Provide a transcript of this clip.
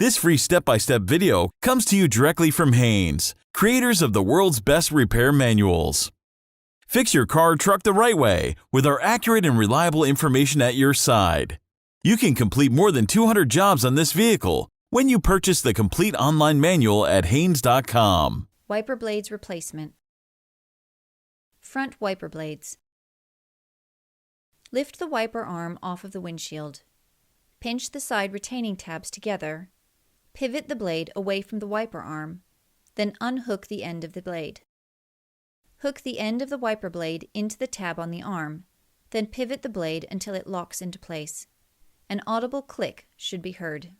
This free step-by-step video comes to you directly from Haynes, creators of the world's best repair manuals. Fix your car or truck the right way with our accurate and reliable information at your side. You can complete more than 200 jobs on this vehicle when you purchase the complete online manual at Haynes.com. Wiper blades replacement. Front wiper blades. Lift the wiper arm off of the windshield. Pinch the side retaining tabs together. Pivot the blade away from the wiper arm, then unhook the end of the blade. Hook the end of the wiper blade into the tab on the arm, then pivot the blade until it locks into place. An audible click should be heard.